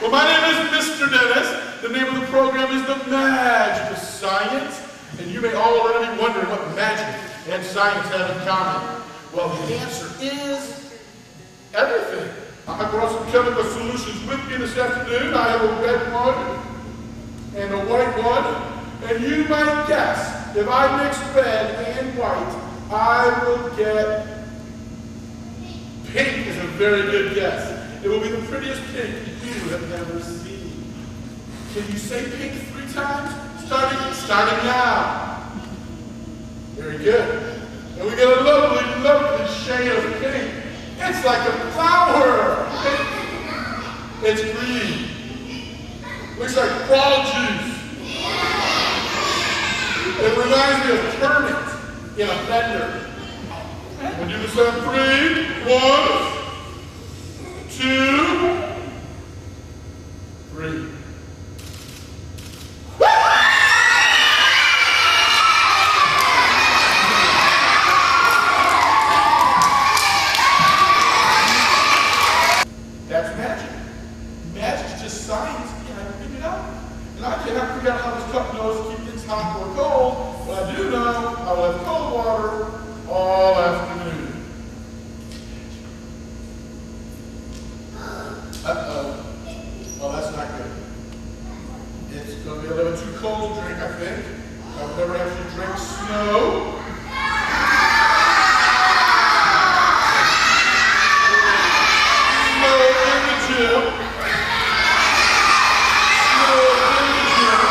Well, my name is Mr. Dennis. The name of the program is The Magic of Science. And you may already be wondering what magic and science have in common. Well, the answer is everything. I brought some chemical solutions with me this afternoon. I have a red one and a white one. And you might guess, if I mix red and white, I will get pink is a very good guess. It will be the prettiest pink you have ever seen. Can you say pink 3 times? Starting now. Very good. And we get a lovely, lovely shade of pink. It's like a flower. It's green. Looks like frog juice. It reminds me of turnip in a blender. We'll do this on 3. 1, 2, 3. That's magic. Magic's just science. Can I figure it out? And I cannot figure out how this cup knows to keep things hot or cold, but I do know I will have cold water all afternoon. Uh-oh. Well, that's not good. It's going to be a little too cold to drink, I think. I've never actually drank snow. Snow in the gym. Snow in the gym.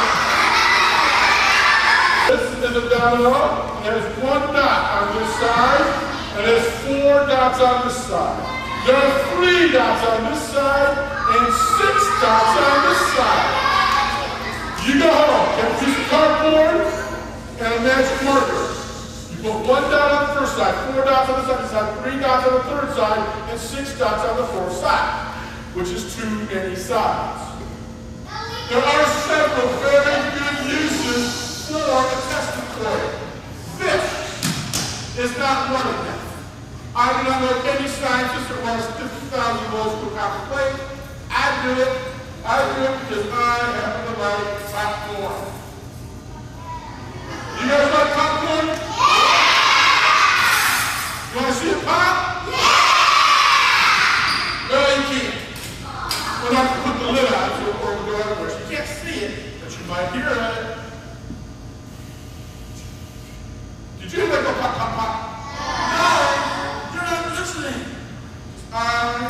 This is a domino. There's 1 dot on this side, and there's 4 dots on this side. There are 3 dots on this side and 6 dots on this side. You go home, get a piece of cardboard and a magic marker. You put 1 dot on the first side, 4 dots on the second side, 3 dots on the third side, and 6 dots on the fourth side, which is too many sides. There are several very good uses for a testing coil. This is not one of them. I do not know any scientist that runs 50,000 volts per copper plate. I do it because I happen to like popcorn. You guys like popcorn? Yeah! You want to see it pop? Yeah! Well, you can't. We're not going to put the lid on so it won't go everywhere. So you can't see it, but you might hear it. Did you hear that go pop, pop, pop? I have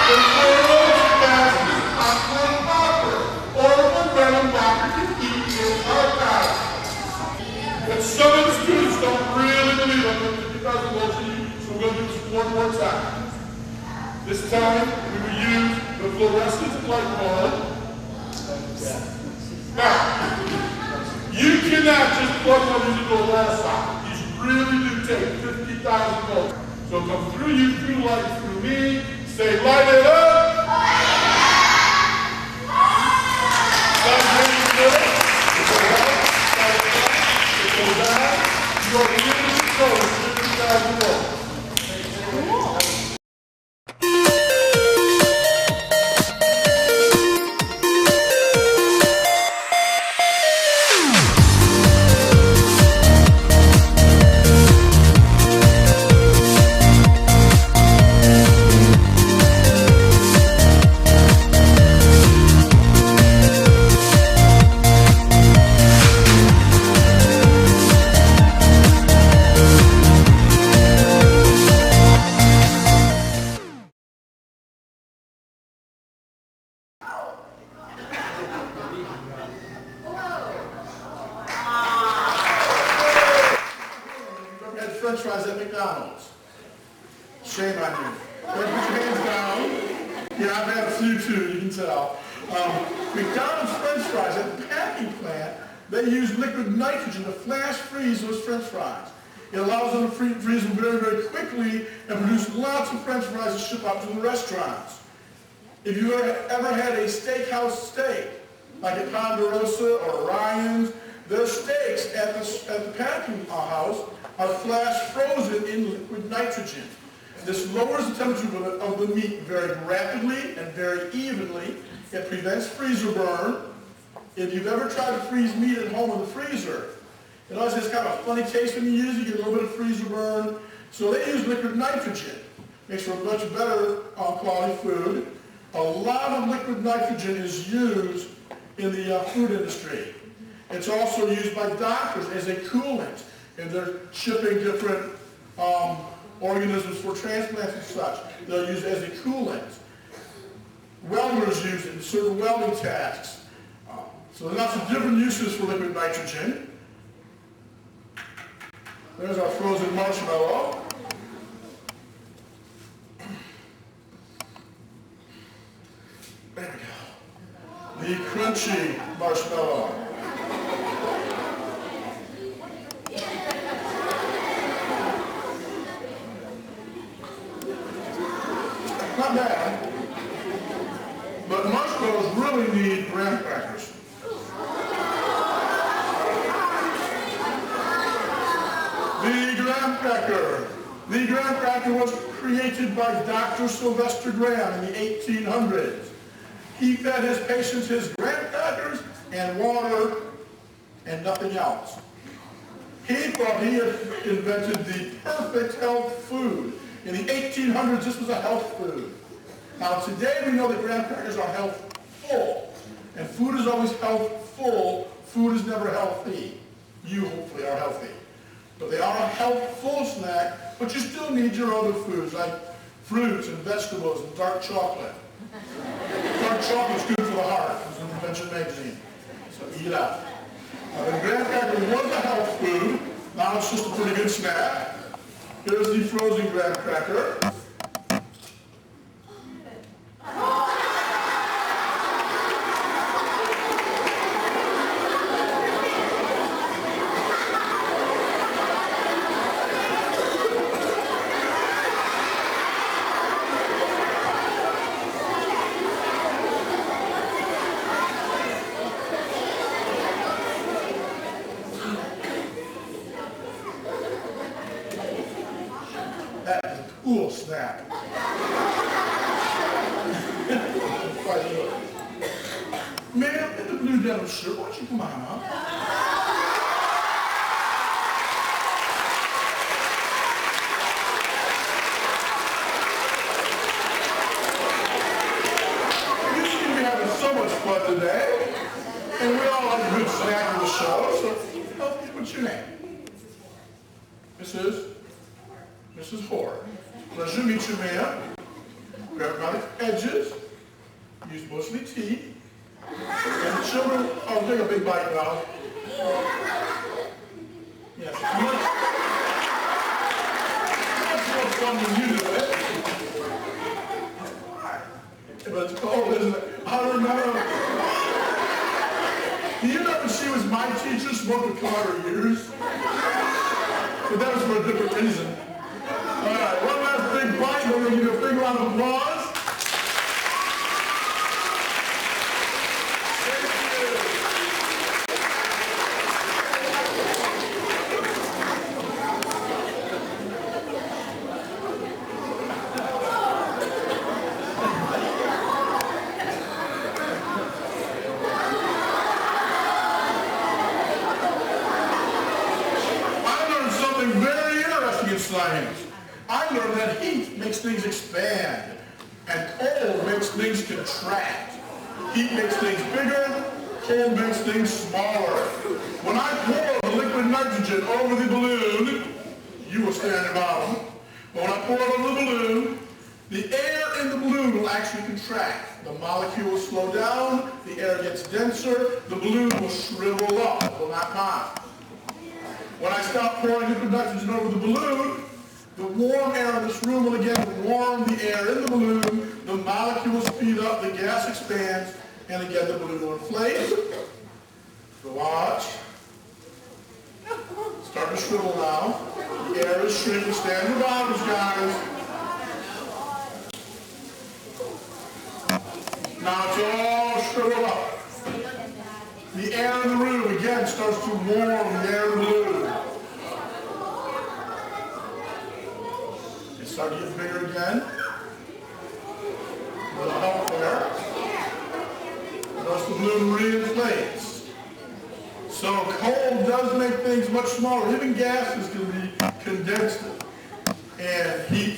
the world's fastest popcorn popper, or the venom popper can eat his heart out. But some of the students don't really believe I'm going to 50,000 volts in you, so we're going to do this 1 more time. This time, we will use the fluorescent light bulb. Now, you cannot just plug one into the last socket. Really do take 50,000 volts. So come through you, through light, through me. Say, light it up. That's really good. It goes down. You are really controlling 50,000 volts. fries at McDonald's? Shame on you. Put your hands down. Yeah, I've had a few too, you can tell. McDonald's French fries at the packing plant, they use liquid nitrogen to flash freeze those French fries. It allows them to freeze them very, very quickly and produce lots of French fries to ship out to the restaurants. If you ever had a steakhouse steak, like at Ponderosa or Ryan's, their steaks at the packing house are flash frozen in liquid nitrogen. This lowers the temperature of the meat very rapidly and very evenly. It prevents freezer burn. If you've ever tried to freeze meat at home in the freezer, it always has kind of a funny taste when you use it. You get a little bit of freezer burn. So they use liquid nitrogen. Makes for a much better quality food. A lot of liquid nitrogen is used in the food industry. It's also used by doctors as a coolant. And they're shipping different organisms for transplants and such. They'll use it as a coolant. Welders use it in certain welding tasks. So there's lots of different uses for liquid nitrogen. There's our frozen marshmallow. There we go. The crunchy marshmallow. Not bad. But marshmallows really need graham crackers. The graham cracker. The graham cracker was created by Dr. Sylvester Graham in the 1800s. He fed his patients his graham crackers and water and nothing else. He thought he had invented the perfect health food. In the 1800s, this was a health food. Now today we know that graham crackers are healthful. And food is always healthful. Food is never healthy. You hopefully are healthy. But they are a healthful snack, but you still need your other foods like fruits and vegetables and dark chocolate. Dark chocolate's good for the heart. It's in Invention magazine. So eat it out. The graham cracker was a health food. Now it's just a pretty good snack. Here's the frozen graham cracker. Cool snack. Ma'am, in the blue denim shirt, why don't you come on up? You seem to be having so much fun today. And we all like a good snack on the show, so what's your name? Mrs. Hoare. Pleasure to meet you, ma'am. Grab by the edges. Use mostly teeth. And the children, oh, take a big bite now. Yes. That's more fun when you do it. But it's cold, isn't it? I remember. Do you know when she was my teacher, smoked would come out her ears? But that was for a different reason. All right, one last big bite, and we're going to give you a big round of applause. Science. I learned that heat makes things expand, and cold makes things contract. Heat makes things bigger, cold makes things smaller. When I pour the liquid nitrogen over the balloon, you will stay on your bottom. But when I pour it over the balloon, the air in the balloon will actually contract. The molecule will slow down, the air gets denser, the balloon will shrivel up, it will not pop. When I stop pouring liquid nitrogen over the balloon, the warm air in this room will again warm the air in the balloon, the molecules speed up, the gas expands, and again the balloon will inflate. So watch. Start to shrivel now. The air is shrinking. Stand your bottoms, guys. Now it's all shriveled up. The air in the room again starts to warm the air in the balloon. It starts to get bigger again. A little help there. Notice the balloon reinflates. So cold does make things much smaller. Even gases can be condensed, and heat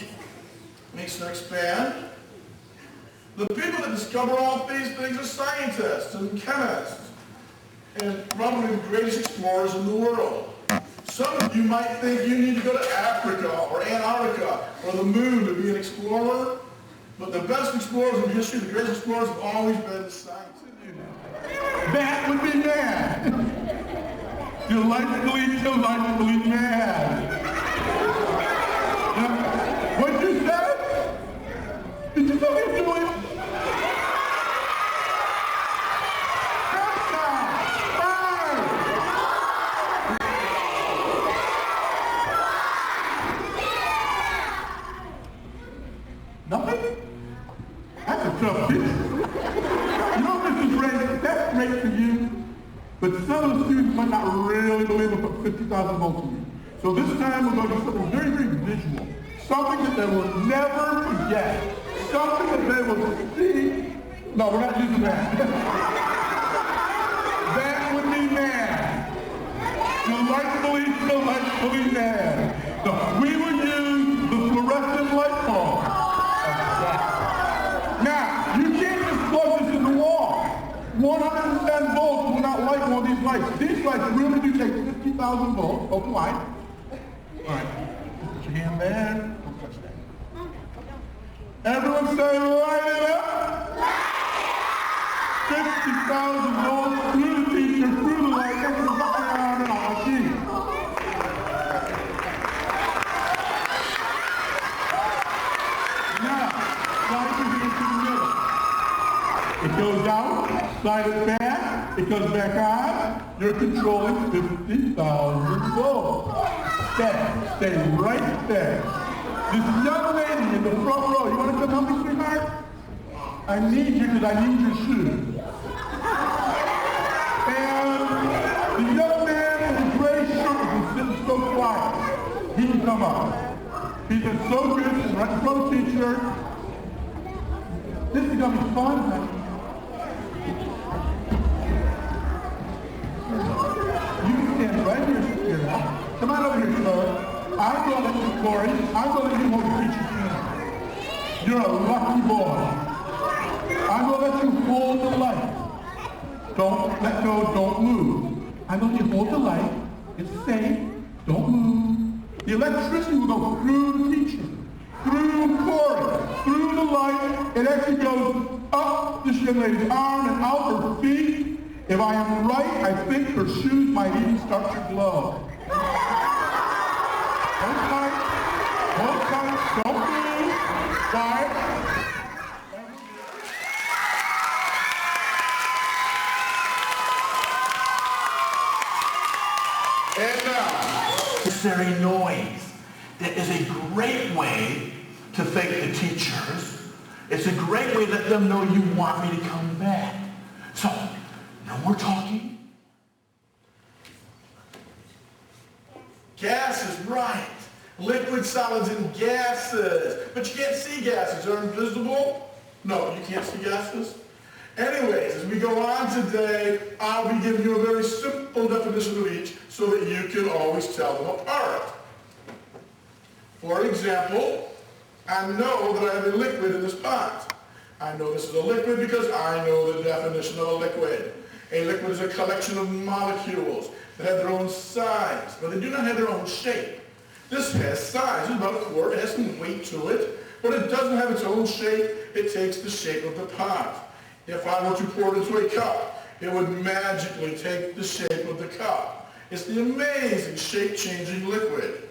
makes them expand. The people that discover all these things are scientists and chemists, and probably the greatest explorers in the world. Some of you might think you need to go to Africa or Antarctica or the moon to be an explorer, but the best explorers in history, the greatest explorers, have always been scientists. That would be mad. Delightfully mad. What'd you say? Did you tell me to do it? Nothing? That's a tough picture. You know, Mrs. Ray, that's great for you, but some of the students might not really believe we'll put 50,000 volts in you. So this time we're going to do something very, very visual. Something that they will never forget. Something that they will see. No, we're not using that. That would be mad. Delightfully mad. So we would use the fluorescent light bulb. Now, you can't just plug this in the wall. 110 volts will not light one of these lights. These lights really do take 50,000 volts. Open wide. All right. Put your hand there. Don't touch that. Everyone say light it up. 50,000 volts through the teacher, through the light, into the background, and on the key. It goes out, slide it back, it comes back on, you're controlling 50,000 volts. Stay right there. This young lady in the front row, you want to come help me, sweetheart? I need you because I need your shoes. And the young man in the gray shirt who's sitting so quiet, he can come up. He's been so good, he's right in front of the teacher. This is going to be fun, honey. You can stand right here, Sarah. Come on over here, Chloe. I'm going to let you, Corey. I'm going to let you hold the teacher's hand. You're a lucky boy. I'm going to let you hold the light. Don't let go, don't move. I'm going to let you hold the light. It's safe. Don't move. The electricity will go through the teacher, through Corey, through the light. It actually goes up this young lady's arm and out her feet. If I am right, I think her shoes might even start to glow. Hold tight, don't move. Quiet. And now, necessary noise. That is a great way to thank the teachers. It's a great way to let them know you want me to come back. So, no more talking. Gases, right. Liquid, solids, and gases. But you can't see gases. They're invisible. No, you can't see gases. Anyways, as we go on today, I'll be giving you a very simple definition of each so that you can always tell them apart. For example, I know that I have a liquid in this pot. I know this is a liquid because I know the definition of a liquid. A liquid is a collection of molecules that have their own size, but they do not have their own shape. This has size. It's about a quart. It has some weight to it, but it doesn't have its own shape. It takes the shape of the pot. If I were to pour it into a cup, it would magically take the shape of the cup. It's the amazing shape-changing liquid.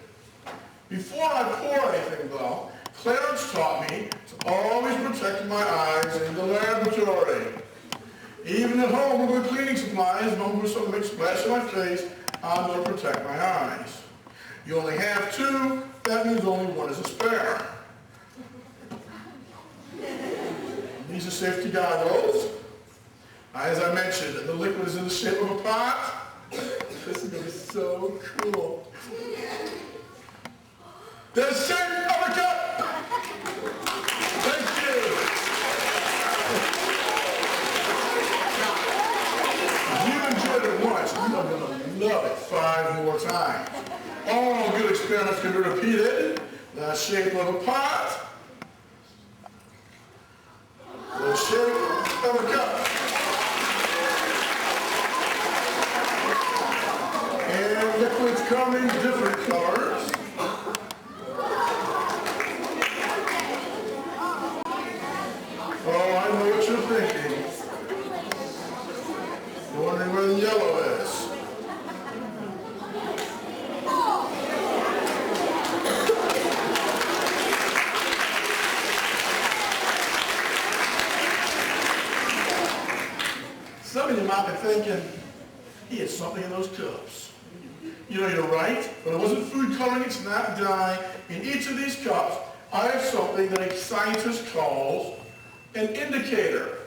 Before I pour anything, though, Clarence taught me to always protect my eyes in the laboratory. Even at home with cleaning supplies, Mom was something to make splash on my face, I'm going to protect my eyes. You only have two, that means only one is a spare. These are safety goggles. As I mentioned, the liquid is in the shape of a pot. This is going to be so cool. The shape of a cup! Thank you! If you enjoyed it once, you're going to love it 5 more times. All good experiments can be repeated. The shape of a pot. The shape of a cup. And liquids come in different colors. Oh, I know what you're thinking. You're wondering where the yellow is. Some of you might be thinking, he had something in those cups. You know, you're right, but it wasn't food coloring, it's not dye. In each of these cups, I have something that a scientist calls an indicator.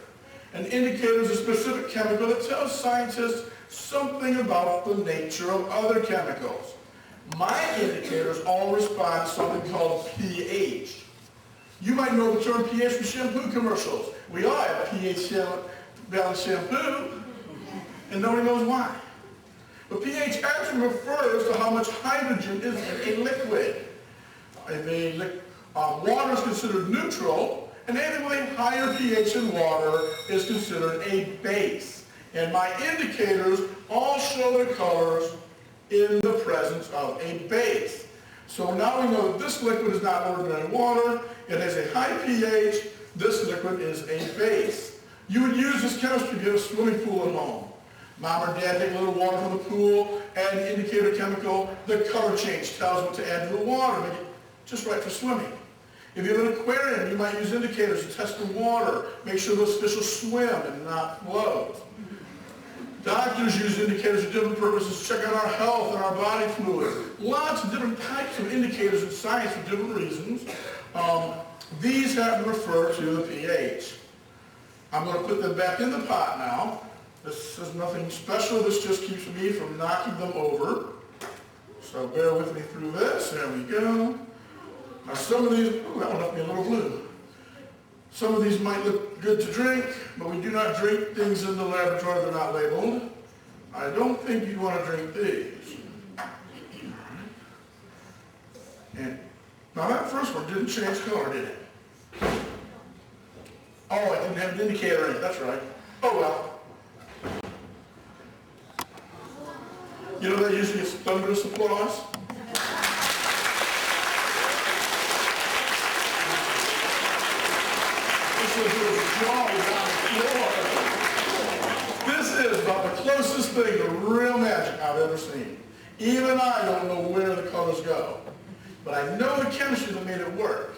An indicator is a specific chemical that tells scientists something about the nature of other chemicals. My indicators all respond to something called pH. You might know the term pH from shampoo commercials. We all have pH balanced shampoo, and nobody knows why. But pH actually refers to how much hydrogen is in a liquid. Water is considered neutral, and anything with a higher pH in water is considered a base. And my indicators all show their colors in the presence of a base. So now we know that this liquid is not ordinary water. It has a high pH. This liquid is a base. You would use this chemistry if you have a swimming pool at home. Mom or dad take a little water from the pool, add an indicator chemical, the color change tells what to add to the water, make it just right for swimming. If you have an aquarium, you might use indicators to test the water, make sure those fish will swim and not float. Doctors use indicators for different purposes, check out our health and our body fluids. Lots of different types of indicators in science for different reasons. These happen to refer to the pH. I'm going to put them back in the pot now. This is nothing special. This just keeps me from knocking them over. So bear with me through this. There we go. Now some of these, ooh, that one left me a little blue. Some of these might look good to drink, but we do not drink things in the laboratory that are not labeled. I don't think you'd want to drink these. And now that first one didn't change color, did it? Oh, I didn't have an indicator in it, that's right. Oh well. You know that usually gets thunderous applause? This is about the closest thing to real magic I've ever seen. Even I don't know where the colors go. But I know the chemistry that made it work.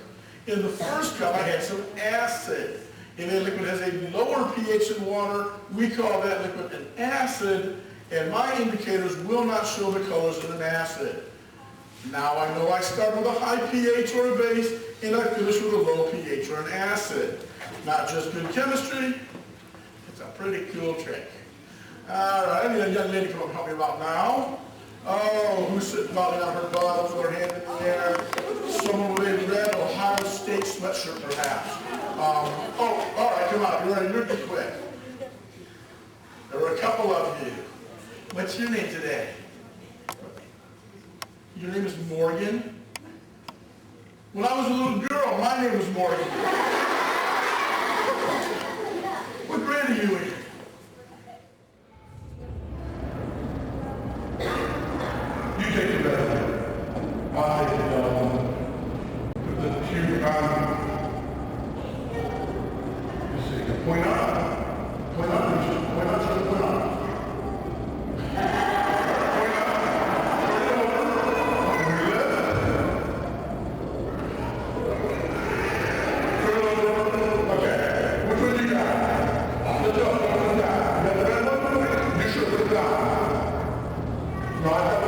In the first cup, I had some acid. If a liquid has a lower pH than water, we call that liquid an acid, and my indicators will not show the colors in an acid. Now I know I start with a high pH or a base, and I finish with a low pH or an acid. Not just good chemistry, it's a pretty cool trick. All right, I need a young lady to come up and help me about now. Oh, who's sitting bobbing on her butt with her hand in the air? Someone with a red Ohio State sweatshirt, perhaps. Oh, all right, come on, you're ready, you're pretty quick. There were a couple of you. What's your name today? Your name is Morgan? When I was a little girl, my name was Morgan. What grade are you in? You take the best. I'll take the other one. Put the cube on. You see, point up. Point up, point up, point up. Point up. One